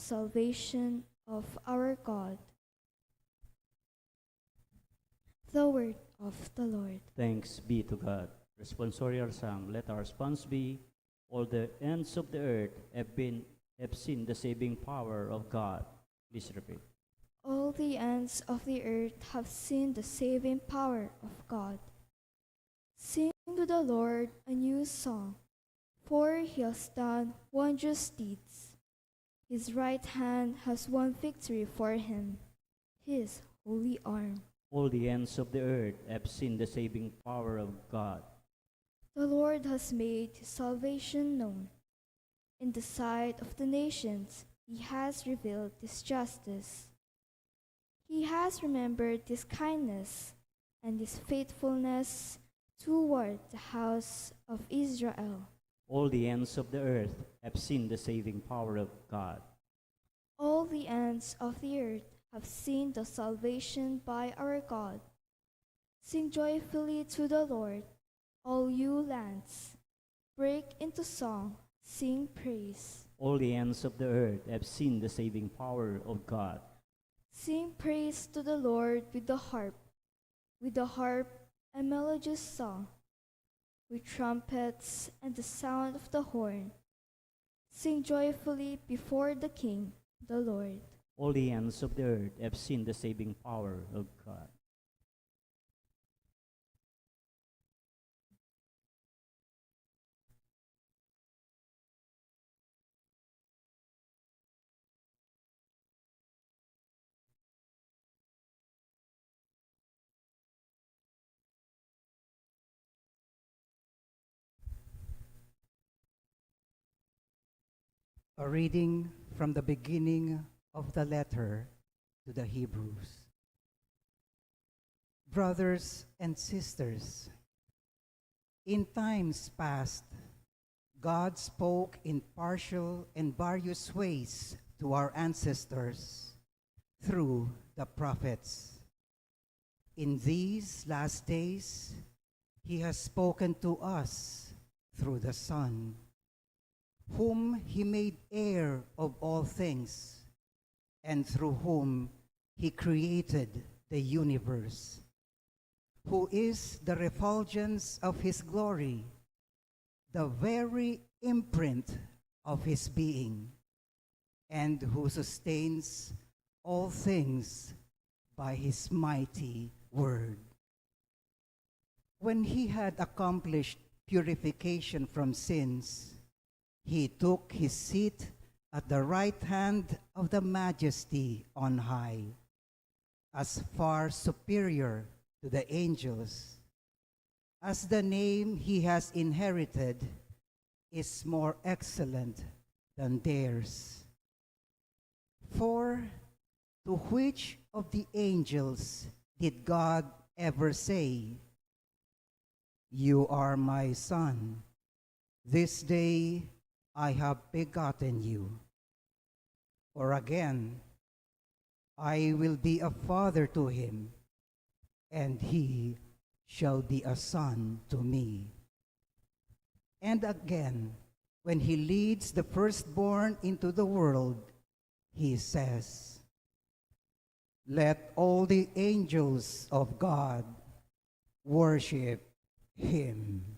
salvation of our God. The word of the Lord. Thanks be to God. Responsorial Psalm. Let our response be, all the ends of the earth have seen the saving power of God. Please repeat. All the ends of the earth have seen the saving power of God. Sing to the Lord a new song, for he has done wondrous deeds. His right hand has won victory for him, his holy arm. All the ends of the earth have seen the saving power of God. The Lord has made his salvation known. In the sight of the nations, he has revealed his justice. He has remembered his kindness and his faithfulness toward the house of Israel. All the ends of the earth have seen the saving power of God. All the ends of the earth have seen the salvation by our God. Sing joyfully to the Lord, all you lands. Break into song, sing praise. All the ends of the earth have seen the saving power of God. Sing praise to the Lord with the harp and melodious song, with trumpets and the sound of the horn. Sing joyfully before the King, the Lord. All the ends of the earth have seen the saving power of God. A reading from the beginning of the letter to the Hebrews. Brothers and sisters, in times past, God spoke in partial and various ways to our ancestors through the prophets. In these last days, he has spoken to us through the Son, whom he made heir of all things, and through whom he created the universe, who is the refulgence of his glory, the very imprint of his being, and who sustains all things by his mighty word. When he had accomplished purification from sins, he took his seat at the right hand of the Majesty on high, as far superior to the angels, as the name he has inherited is more excellent than theirs. For to which of the angels did God ever say, "You are my son, this day I have begotten you"? Or again, "I will be a father to him, and he shall be a son to me"? And again, when he leads the firstborn into the world, he says, "Let all the angels of God worship him."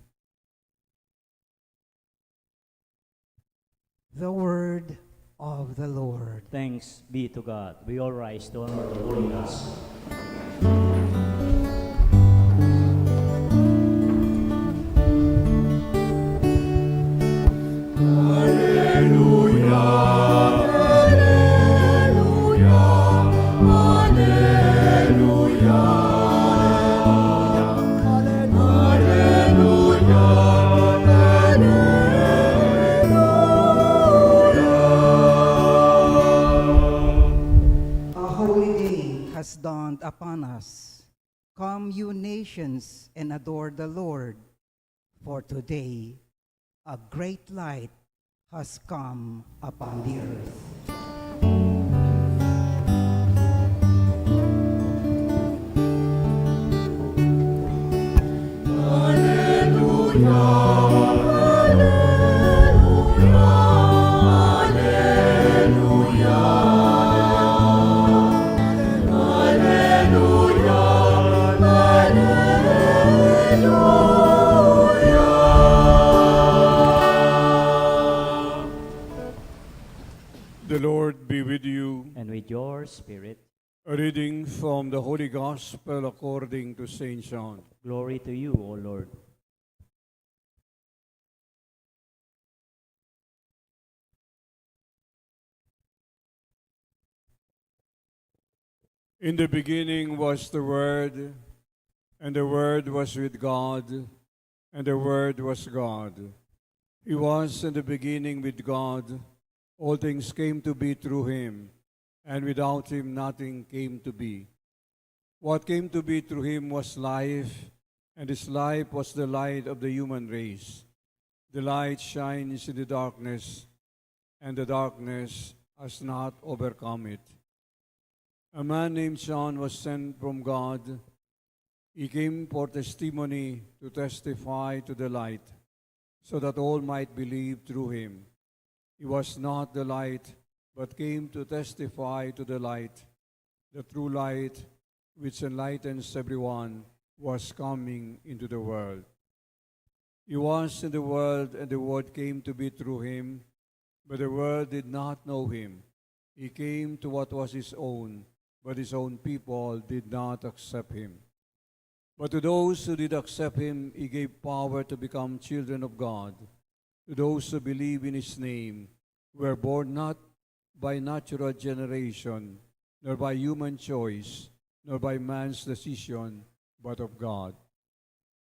The word of the Lord. Thanks be to God. We all rise to honor the Holy Gospel. Dawned upon us. Come, you nations, and adore the Lord, for today a great light has come upon the earth. Alleluia, alleluia, alleluia. The Lord be with you. and with your spirit. A reading from the Holy Gospel according to St. John. Glory to you, O Lord. In the beginning was the Word, and the Word was with God, and the Word was God. He was in the beginning with God. All things came to be through him, and without him nothing came to be. What came to be through him was life, and this life was the light of the human race. The light shines in the darkness, and the darkness has not overcome it. A man named John was sent from God. He came for testimony to testify to the light, so that all might believe through him. He was not the light, but came to testify to the light. The true light, which enlightens everyone, was coming into the world. He was in the world, and the Word came to be through him, but the world did not know him. He came to what was his own, but his own people did not accept him. But to those who did accept him, he gave power to become children of God, to those who believe in his name, who were born not by natural generation, nor by human choice, nor by man's decision, but of God.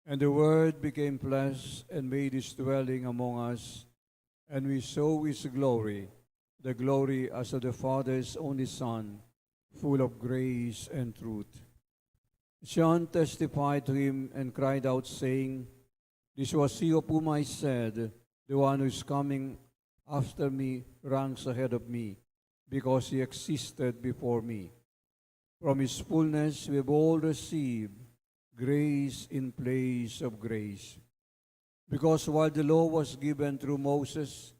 And the Word became flesh and made his dwelling among us, and we saw his glory, the glory as of the Father's only Son, full of grace and truth. John testified to him and cried out, saying, "This was he of whom I said, the one who is coming after me ranks ahead of me, because he existed before me." From his fullness we have all received grace in place of grace. Because while the law was given through Moses,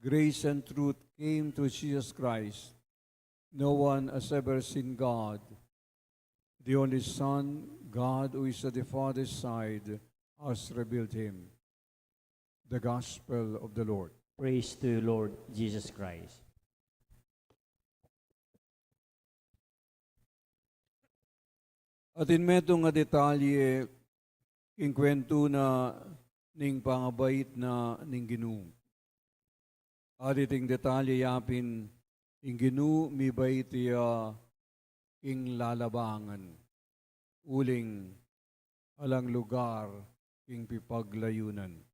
grace and truth came through Jesus Christ. No one has ever seen God. The only Son, God, who is at the Father's side, has revealed him. The Gospel of the Lord. Praise to you, Lord Jesus Christ. At inmeto nga detalye, king kwento na ning pangabait na ning Ginoo. Aditing detalye yapin, ing Ginoo mi bait iya king lalabangan. Uling alang lugar king pipaglayunan.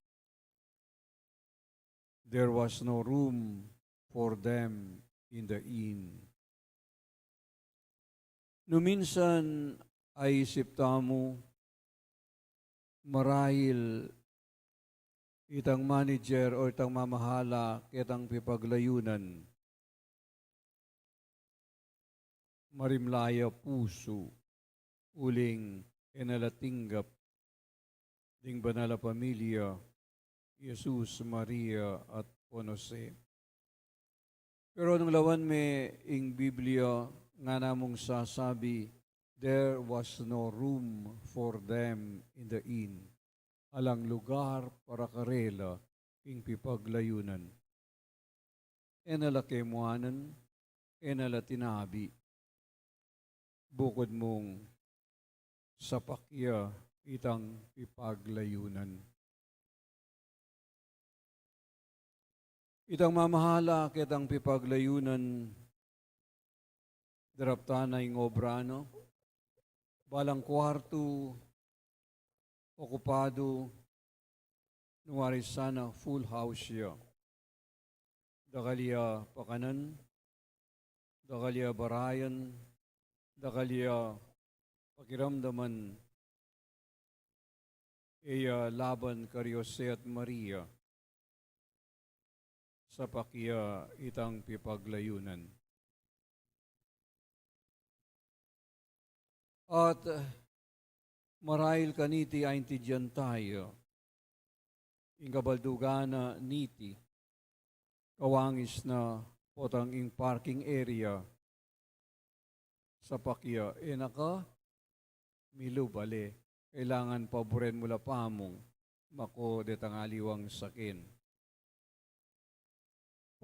There was no room for them in the inn. No minsan ay isip tamo, marahil itang manager o itang mamahala kitang pipaglayunan, marimlaya puso, uling enalatinggap, ding banala pamilya, Jesus, Maria at Ponose. Pero nung lawan me ing Biblia, nga namong sasabi, there was no room for them in the inn. Alang lugar para karela ing pipaglayunan. Enala kemuanan, enala tinabi. Bukod mong sapakya itang pipaglayunan. Itang mamahala kitang pipaglayunan, daraptana ing obrano, balang kwarto, okupado, nuwari sana full house siya. Dakalya pakanan, dakalya barayan, dakalya pakiramdaman, iya laban karyose at Maria, sa pakya itang pipaglayunan. At marahil kaniti ay intidyan tayo, ingabaldugana niti, kawangis na potang ing parking area sa pakya. Naka, milubale, kailangan paboren mula pamong, mako detangaliwang sakin.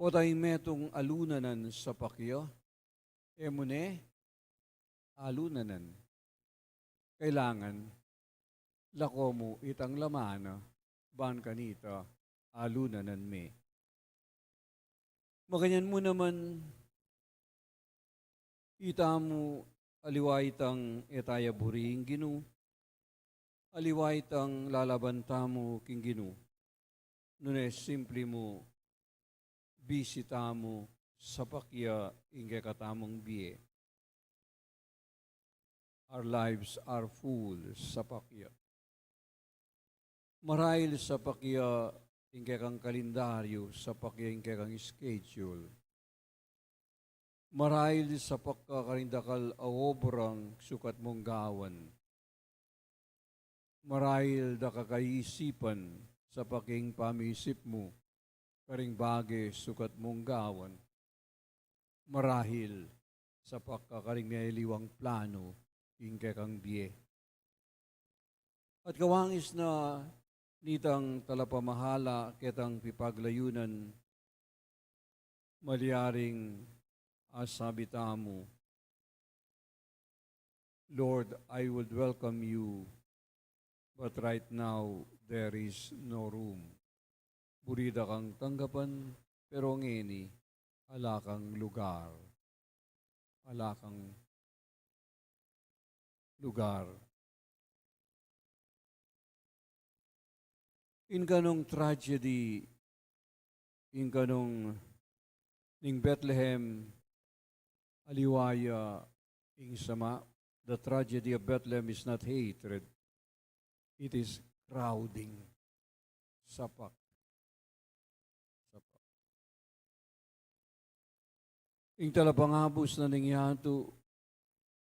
O tayo metong alunanan sa pakyo, emune, alunanan. Kailangan, lako mo itang lamana, ban kanita, alunanan me. Maganyan mo naman, ita mo aliway tang etaya buring ginu, aliway tang lalabanta mo king ginu, nunes simple mo, bisita mo sa pakya ingge katamong biye. Our lives are full sa pakya. Marahil sa pakya ingge kang kalendaryo, sa pakya ingge kang schedule. Marahil sa pagkakarindakal awobrang sukat mong gawan. Marahil da kakaisipan sa paking pamisip mo, karing bagay sukat mong gawan. Marahil sa pagkakaring nailiwang plano, ingke kang biye. At kawangis na nitang talapamahala ketang pipaglayunan, maliaring asabita mo, Lord, I would welcome you, but right now there is no room. Burida kang tanggapan, pero ngeni, ala kang lugar. Ala kang lugar. In kanong tragedy, in kanong ning Bethlehem, aliwaya, ing sama, the tragedy of Bethlehem is not hatred, it is crowding. Sapak. Sapak. Ing talapangabos na ningyato,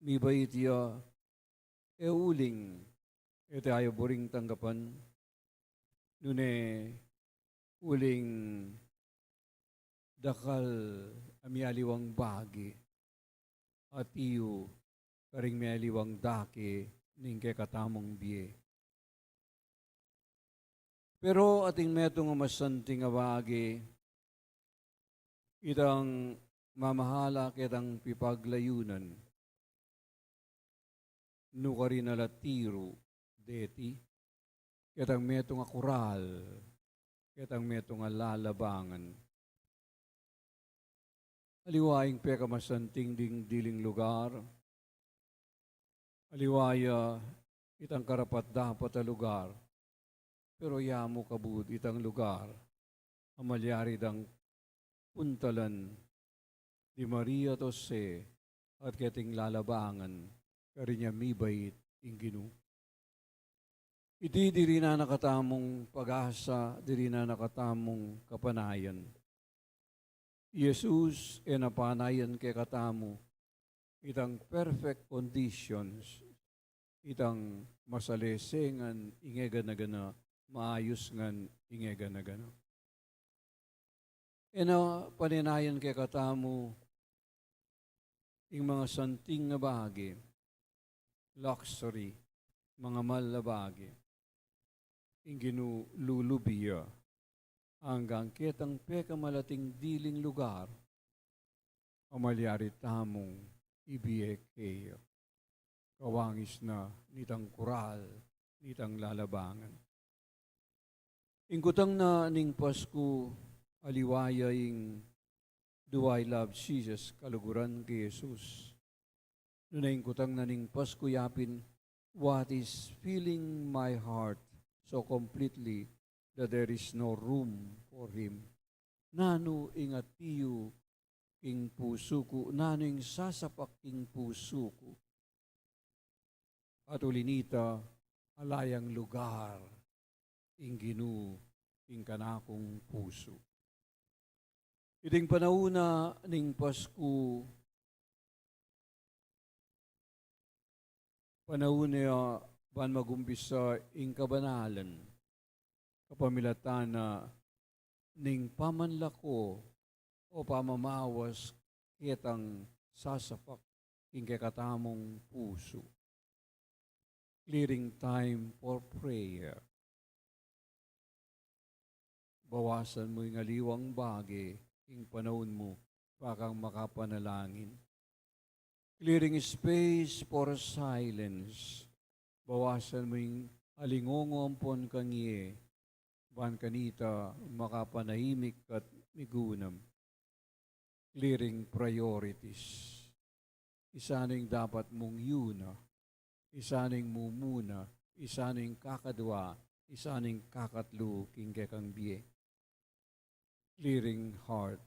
mi baitya, uling, tayo boring tanggapan, nune, uling, dakal, amialiwang bagi, at iyo, karing mialiwang dake, ningke katamong biye. Pero ating metong masanting awagi, itang mamahala kitang pipaglayunan, nukari na latiro, deti, kitang metong akural, kitang metong lalabangan. Aliwaing peka masanting ding diling lugar, aliwaya itang karapat dapat na lugar, pero yamo kabud itang lugar, amalyari dang puntalan di Maria Tose at keting lalabangan, karinya mibait inginu. Iti diri na nakatamong pag-asa, diri na nakatamong kapanayan. Jesus napanayan kay katamo, itang perfect conditions, itang masalesengan, ingega na gana, maayos ngan, ingega na gana. Paninayan kay katamo, ing mga santing na bahagi, luxury, mga mal na bahagi, ing ginululubiya, hanggang kitang peka malating diling lugar, amalyari tamong ibiyek kayo. Kawangis na nitang kural, nitang lalabangan. Ingkutang na ning Pasko, aliwaya ing do I love Jesus, kaluguran kay Jesus. Noon na ingkutang na ning Pasko yapin, what is filling my heart so completely that there is no room for Him. Nano ingat tiyo ing puso ko, nano ing sasapak ing puso ko. At ulinita, alayang lugar, ing ginu, ing kanakong puso. Iting panauna ning Pasko, panauna ban magumpisa ing kabanalan, kapamilatana ning pamanlako o pamamawas kitang sasapak ing katamong puso. Clearing time for prayer. Bawasan mo yung aliwang bagay, ing panahon mo, pakang makapanalangin. Clearing space for silence. Bawasan mo yung alingongompon kangiye. Ban kanita makapanahimik at migunam. Clearing priorities. Isaning dapat mong yuna. Isaning mumuna. Isaning kakadwa. Isaning kakatlo king kekang biye. Clearing heart.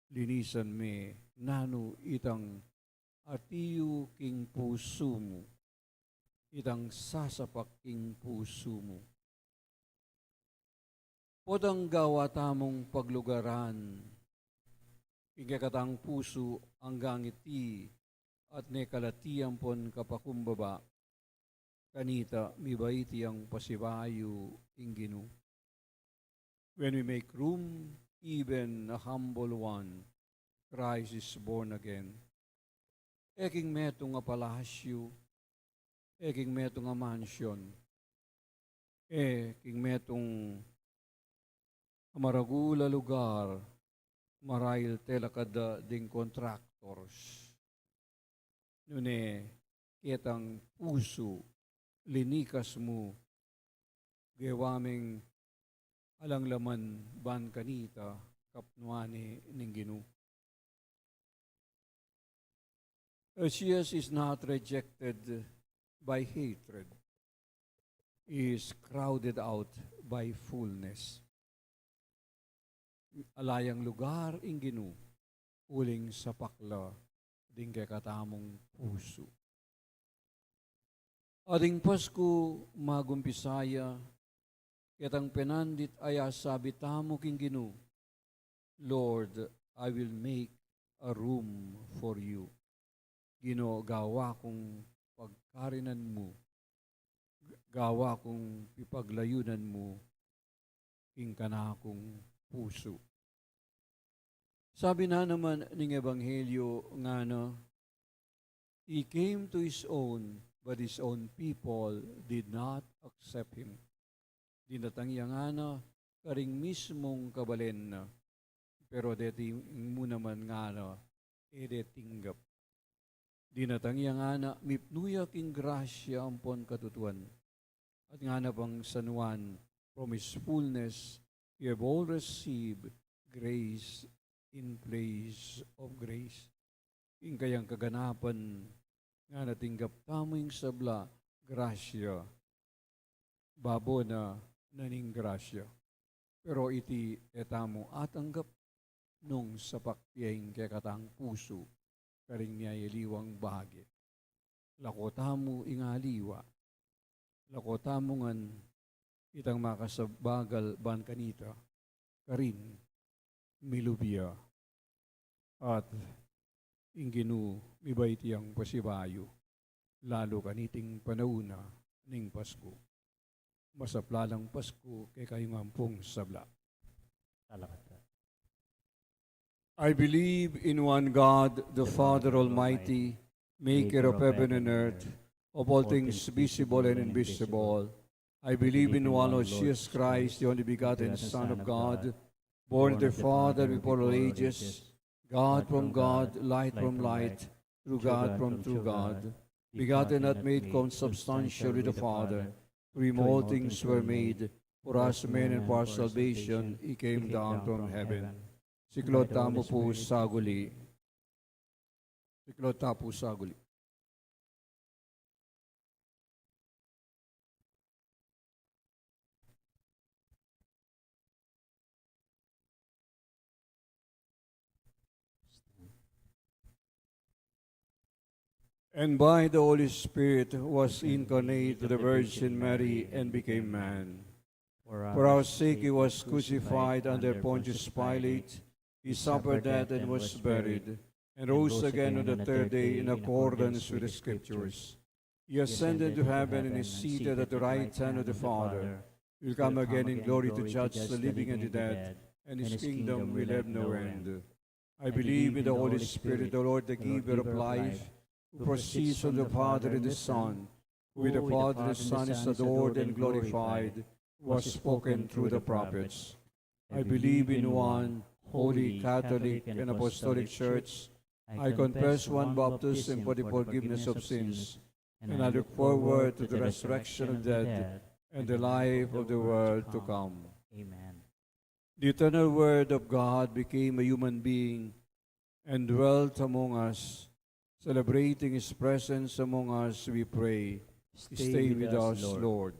Linisan me nanu itang atiyo king puso mo. Itang sasapak king puso mo. Podang gawa tamong paglugaran, ikakatang puso hanggang iti at nekalatiyan pon kapakumbaba, kanita mibaiti ang pasibayo inginu. When we make room, even a humble one, Christ is born again. Eking meto nga palasyo, eking meto nga mansion, eking metong amaragula lugar, marahil telakada ding contractors. Nune, kitang puso, linikas mo, gewaming alang laman ban kanita, kapnuani ning ginu. Jesus is not rejected by hatred. He is crowded out by fullness. Alayang lugar inginu, uling sa pakla, ding katamong puso. Ading Pasko magumpisaya, kitang penandit aya sabi tamo kinginu, Lord, I will make a room for you. Gino, gawa kong pagkarinan mo, gawa kong pipaglayunan mo, king kanakong puso. Sabi na naman ng Ebanghelyo nga no, He came to His own, but His own people did not accept Him. Dinatangya nga na, karing mismong kabalen na, pero deti mo naman nga na, edetinggap. Dinatangya nga na, mipnuya king grasya ampon katutuan. At nga na pang sanuan, from His fullness, you have all received grace in place of grace. Ing kayang kaganapan nga natinggap taming sabla, grasya, babo na naning grasya. Pero iti etamo atanggap nung sapakyeng kekatang puso, karing niya iliwang bahagi. Lakotamo ingaliwa, lakotamo ngan itang makasabagal ban kanita, karin, milubya, at inginu mibaiti ang pasibayo, lalo kaniting panauna ning Pasko. Masaplalang Pasko kay kayong ampong sabla. Salamat. I believe in one God, the Father Almighty, maker of heaven and earth, of all things visible and invisible. I believe in one Lord Jesus Christ, the only begotten Son of God, born of the Father before all ages, God from God, light from light, true God from true God, begotten not made consubstantial with the Father, through him all things were made, for us men and for our salvation, He came down from heaven. Siklota mo po saguli. Siklota po saguli. And by the Holy Spirit was incarnate to the Virgin Mary and became man. For our sake He was crucified under Pontius Pilate. He suffered death and was buried, and rose again on the third day in accordance with the Scriptures. He ascended to heaven and is seated at the right hand of the Father. He will come again in glory to judge the living and the dead, and His kingdom will have no end. I believe in the Holy Spirit, the Lord, the giver of life, who proceeds from the Father and the Son, who with the Father and the Son is adored and glorified, who has spoken through the prophets. I believe in one Holy Catholic and Apostolic Church, I confess one baptism for the forgiveness of sins, and I look forward to the resurrection of the dead and the life of the world to come. Amen. The eternal Word of God became a human being and dwelt among us. Celebrating His presence among us, we pray. Stay with us, Lord.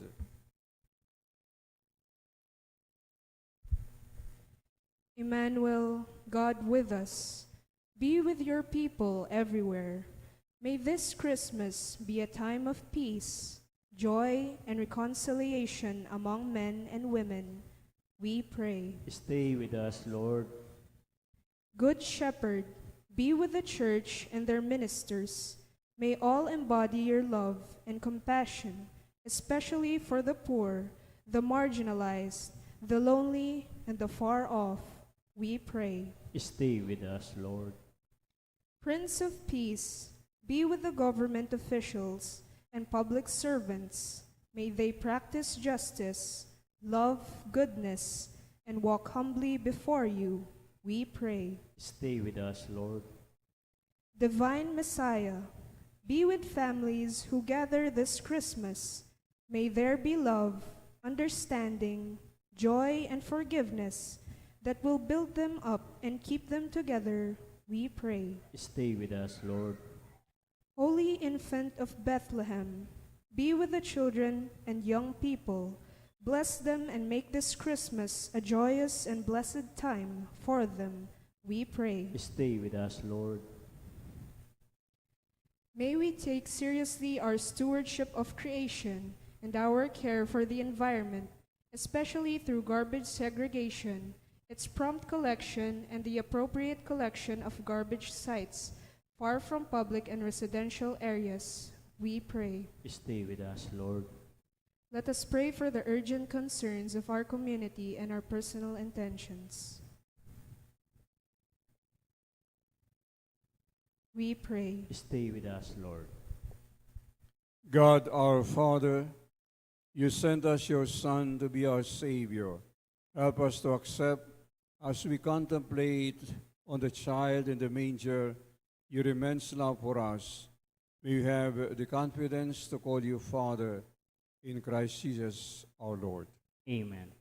Emmanuel, God with us, be with your people everywhere. May this Christmas be a time of peace, joy, and reconciliation among men and women. We pray. Stay with us, Lord. Good Shepherd, be with the church and their ministers. May all embody your love and compassion, especially for the poor, the marginalized, the lonely, and the far off. We pray. Stay with us, Lord. Prince of Peace, be with the government officials and public servants. May they practice justice, love goodness, and walk humbly before you. We pray. Stay with us, Lord. Divine Messiah, be with families who gather this Christmas. May there be love, understanding, joy, and forgiveness that will build them up and keep them together. We pray. Stay with us, Lord. Holy Infant of Bethlehem, be with the children and young people. Bless them and make this Christmas a joyous and blessed time for them. We pray. Stay with us, Lord. May we take seriously our stewardship of creation and our care for the environment, especially through garbage segregation, its prompt collection, and the appropriate collection of garbage sites far from public and residential areas. We pray. Stay with us, Lord. Let us pray for the urgent concerns of our community and our personal intentions. We pray. Stay with us, Lord. God our Father, you sent us your Son to be our Savior. Help us to accept, as we contemplate on the child in the manger, your immense love for us. May we have the confidence to call you Father in Christ Jesus our Lord. Amen.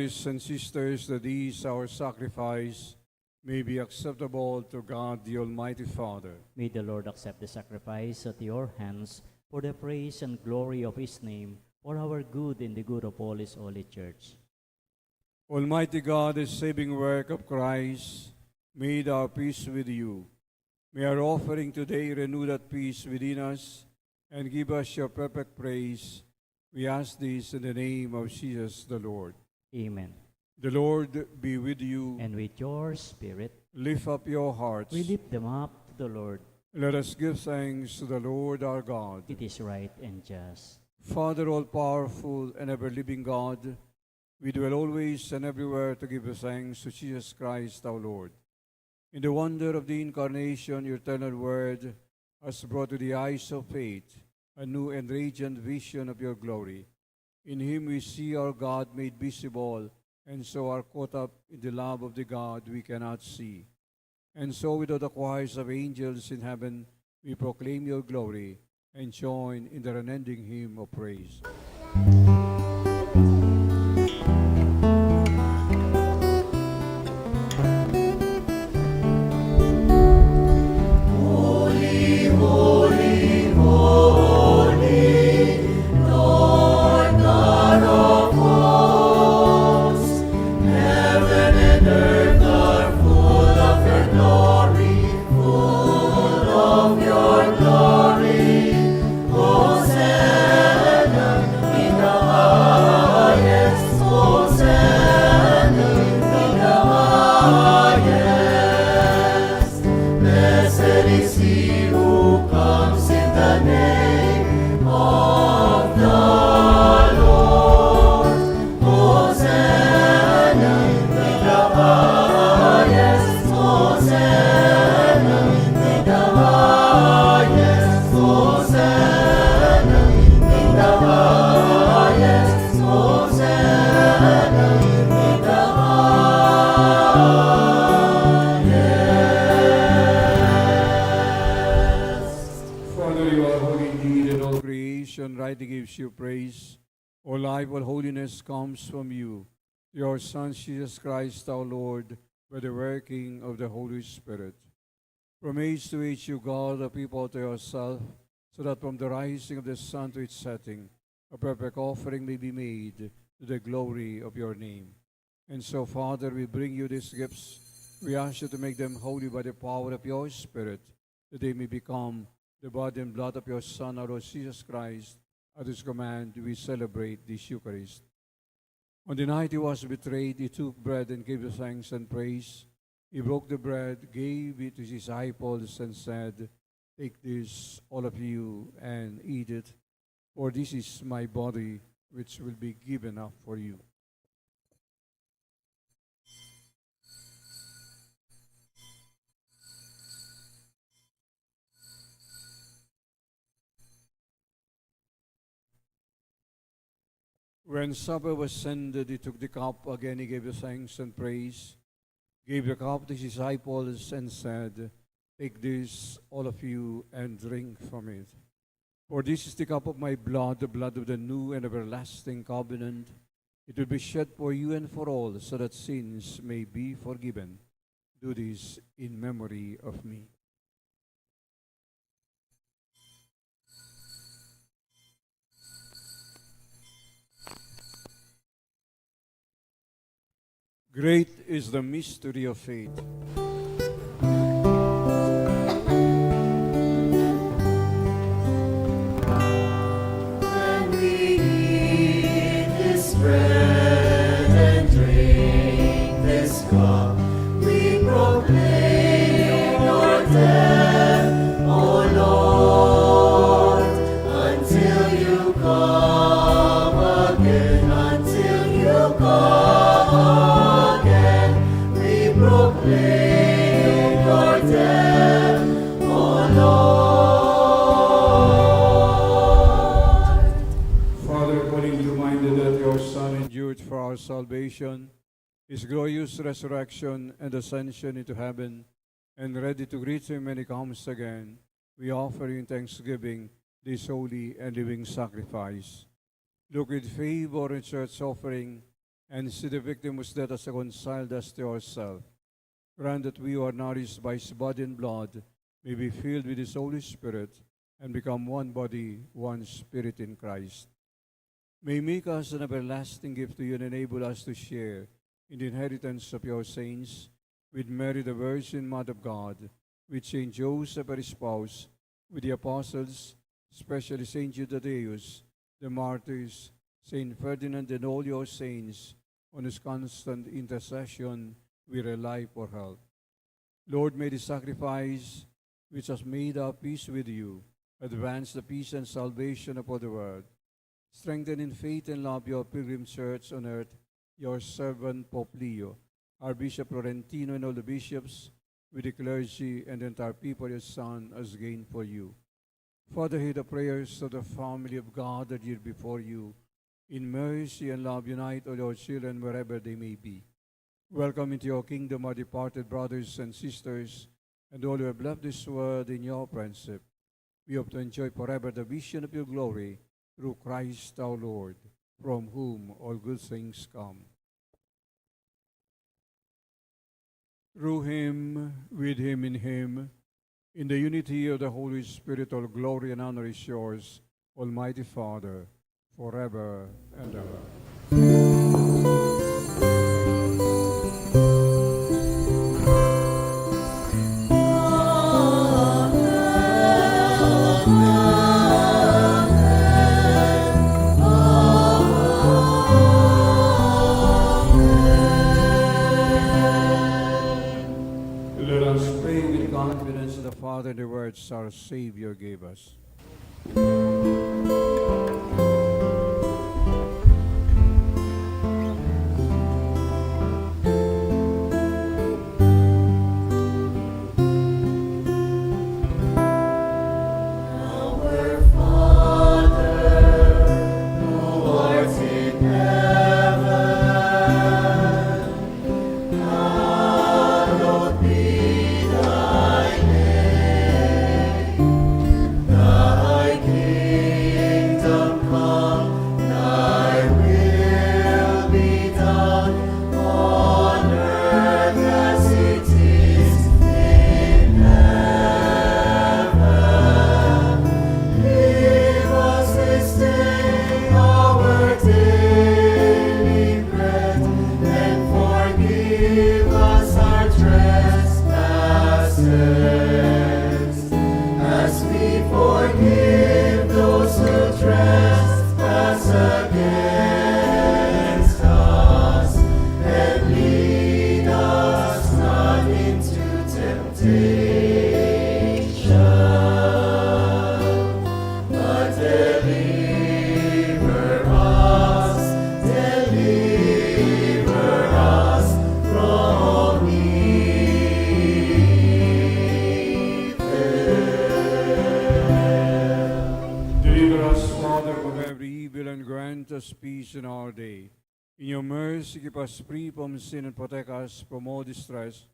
brothers and sisters, that these our sacrifice may be acceptable to God the Almighty Father. May the Lord accept the sacrifice at your hands for the praise and glory of his name, for our good and the good of all his holy church. Almighty God, the saving work of Christ, made our peace with you. May our offering today renew that peace within us and give us your perfect praise. We ask this in the name of Jesus the Lord. Amen. The Lord be with you. And with your spirit, Lift up your hearts. we lift them up to the Lord. Let us give thanks to the Lord our God. It is right and just. Father, all-powerful and ever-living God, we dwell always and everywhere to give you thanks to Jesus Christ our Lord. In the wonder of the Incarnation, your eternal Word has brought to the eyes of faith a new and radiant vision of your glory. In him we see our God made visible, and so are caught up in the love of the God we cannot see. And so with all the choirs of angels in heaven, we proclaim your glory and join in the unending hymn of praise. Rightly gives you praise. All life, all holiness comes from you, your Son, Jesus Christ, our Lord, by the working of the Holy Spirit. From age to age you call the people to yourself, so that from the rising of the sun to its setting, a perfect offering may be made to the glory of your name. And so, Father, we bring you these gifts. We ask you to make them holy by the power of your Spirit, that they may become the body and blood of your Son, our Lord Jesus Christ. At his command, we celebrate this Eucharist. On the night he was betrayed, he took bread and gave you thanks and praise. He broke the bread, gave it to his disciples, and said, "Take this, all of you, and eat it, for this is my body, which will be given up for you." When supper was ended, he took the cup again, he gave you thanks and praise, gave the cup to his disciples, and said, "Take this, all of you, and drink from it. For this is the cup of my blood, the blood of the new and everlasting covenant. It will be shed for you and for all, so that sins may be forgiven. Do this in memory of me." Great is the mystery of faith. When we eat this bread and drink this cup, we proclaim your death, O Lord, until you come again, until you come again. We proclaim your death, O Lord. Father, calling to mind that your Son endured for our salvation, his glorious resurrection and ascension into heaven, and ready to greet him when he comes again, we offer you in thanksgiving this holy and living sacrifice. Look with favor in church offering and see the victim whose death has reconciled us to yourself. Grant that we who are nourished by his body and blood may be filled with his Holy Spirit and become one body, one spirit in Christ. May he make us an everlasting gift to you and enable us to share in the inheritance of your saints, with Mary the Virgin, Mother of God, with Saint Joseph, her spouse, with the apostles, especially Saint Jude, Thaddeus, the martyrs, Saint Ferdinand, and all your saints, on whose constant intercession we rely for help. Lord, may the sacrifice which has made our peace with you advance the peace and salvation of all the world. Strengthen in faith and love your pilgrim church on earth, your servant Pope Leo, our Bishop Florentino, and all the bishops, with the clergy and the entire people your Son has gained for you. Father, hear the prayers of the family of God that year before you. In mercy and love, unite all your children wherever they may be. Welcome into your kingdom our departed brothers and sisters, and all who have left this world in your friendship. We hope to enjoy forever the vision of your glory through Christ our Lord, from whom all good things come. Through him, with him, in the unity of the Holy Spirit, all glory and honor is yours, Almighty Father, forever and ever. Let us pray with confidence in the Father and the words our Savior gave us. Our Father, who art in heaven, hallowed be thy name. Thy kingdom come, thy will be done, on earth as it is in heaven. Give us this day our daily bread, and forgive us our trespasses, as we forgive those who trespass against us. And lead us not into temptation, but deliver us from evil. Deliver us, Father, from every evil, and grant us peace in our day. In your mercy, keep us free from sin and protect us from all distress,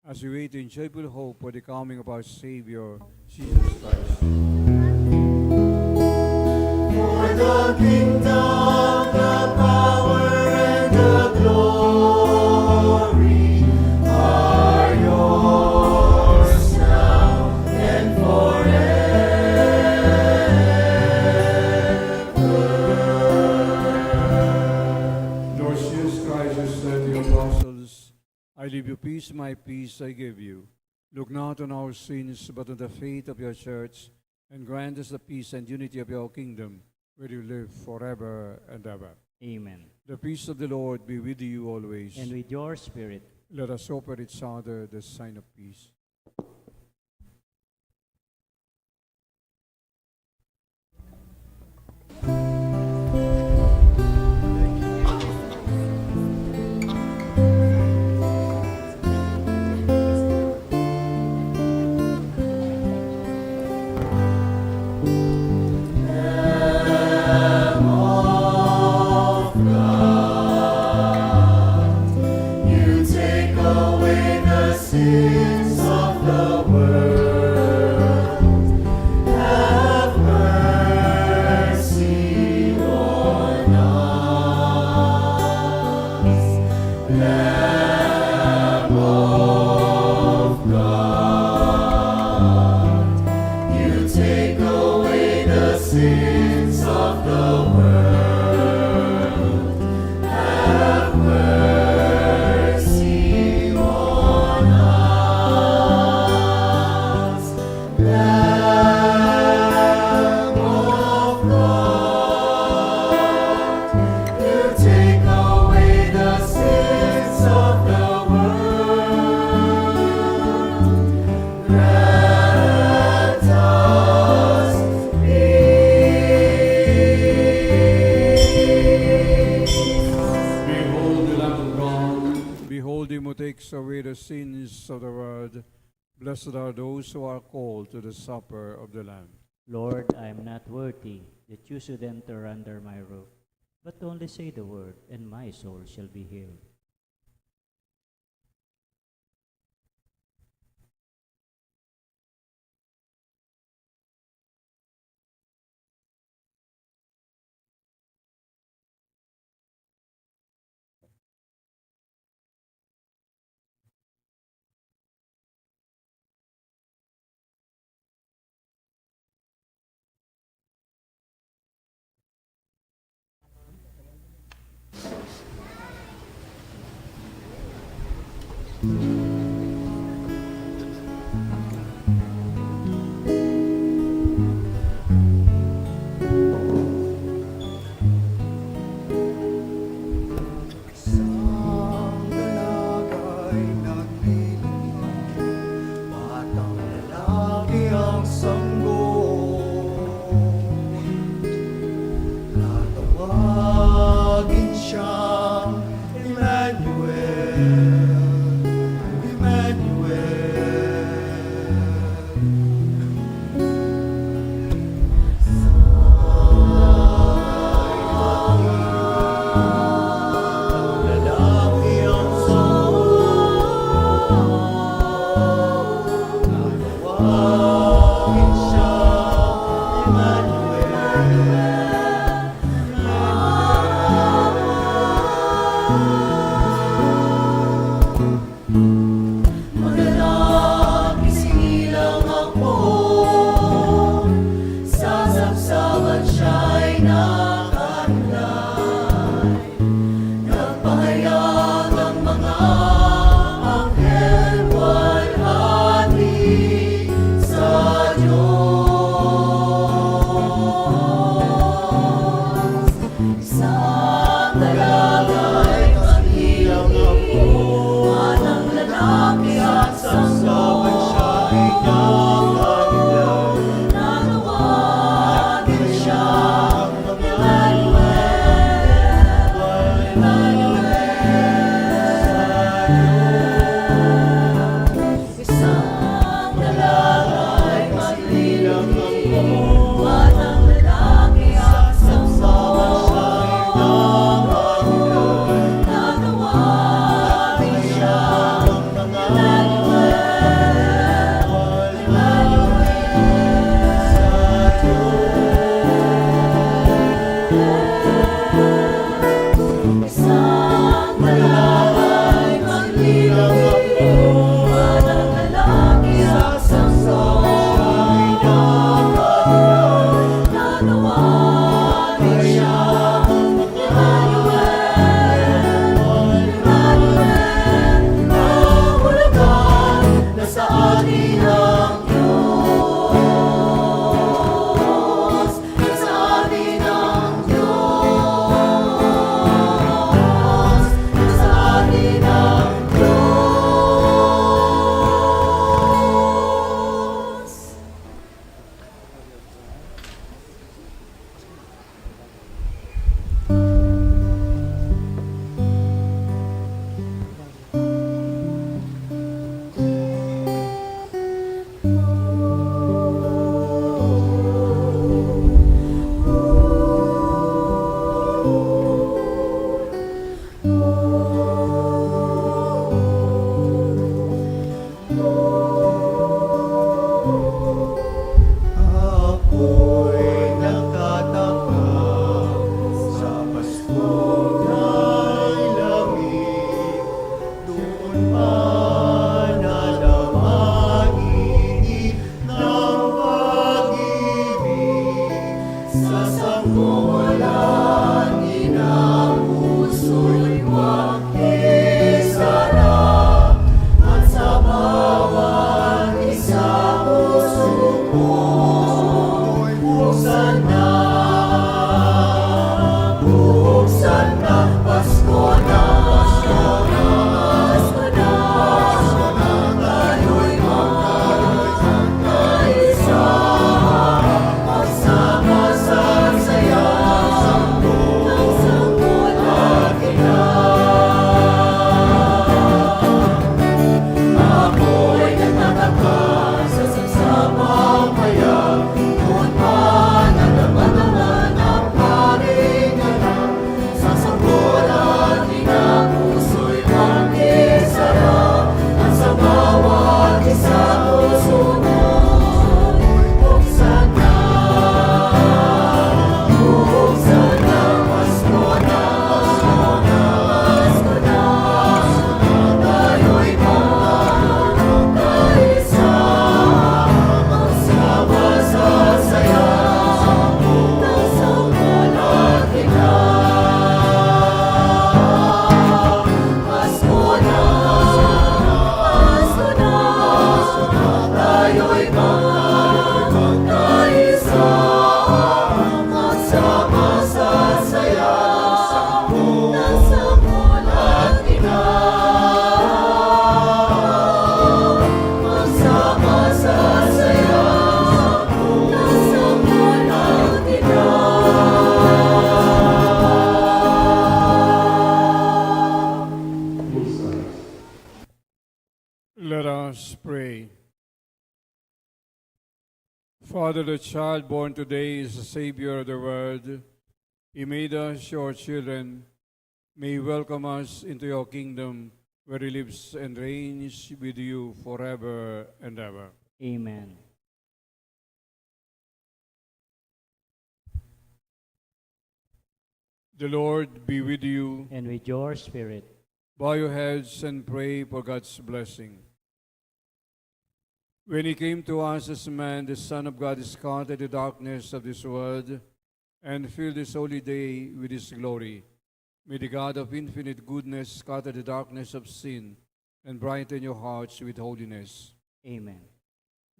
as we wait in joyful hope for the coming of our Savior, Jesus Christ. For the kingdom, the power, and the glory are yours now and forever. Lord Jesus Christ, you said to your apostles, I leave you peace, my peace I give you. Look not on our sins, but on the faith of your church, and grant us the peace and unity of your kingdom, where you live forever and ever. Amen. The peace of the Lord be with you always. And with your spirit. Let us offer each other the sign of peace. You take away the sins of Lamb of God, you take away the sins of the world. Have mercy on us. Lamb of God, you take away the sins of the world. Grant us peace. Behold the Lamb of God. Behold him who takes away the sins of the world. Blessed are those who are called to the supper of the Lamb. Lord, I am not worthy that you should enter under my roof, but only say the word, and my soul shall be healed. Isang dalagay naglilingkod, batang lalaki ang sanggol. Tatawagin siyang Emmanuel, Let us pray. Father, the child born today is the Savior of the world. He made us your children. May you welcome us into your kingdom, where he lives and reigns with you forever and ever. Amen. The Lord be with you. And with your spirit. Bow your heads and pray for God's blessing. When he came to us as man, the Son of God discarded the darkness of this world and filled this holy day with his glory. May the God of infinite goodness scatter the darkness of sin and brighten your hearts with holiness. Amen.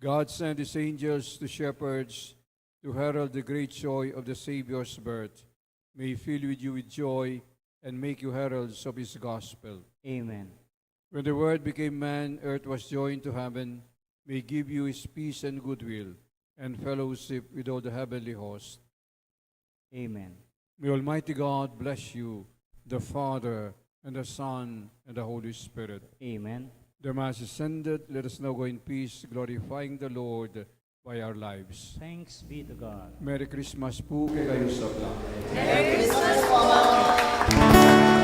God sent his angels to shepherds to herald the great joy of the Savior's birth. May he fill you with joy and make you heralds of his gospel. Amen. When the Word became man, earth was joined to heaven. May he give you his peace and goodwill and fellowship with all the heavenly host. Amen. May Almighty God bless you, the Father, and the Son, and the Holy Spirit. Amen. The Mass is ended. Let us now go in peace, glorifying the Lord by our lives. Thanks be to God. Merry Christmas po kayo sa lahat. Merry Christmas po!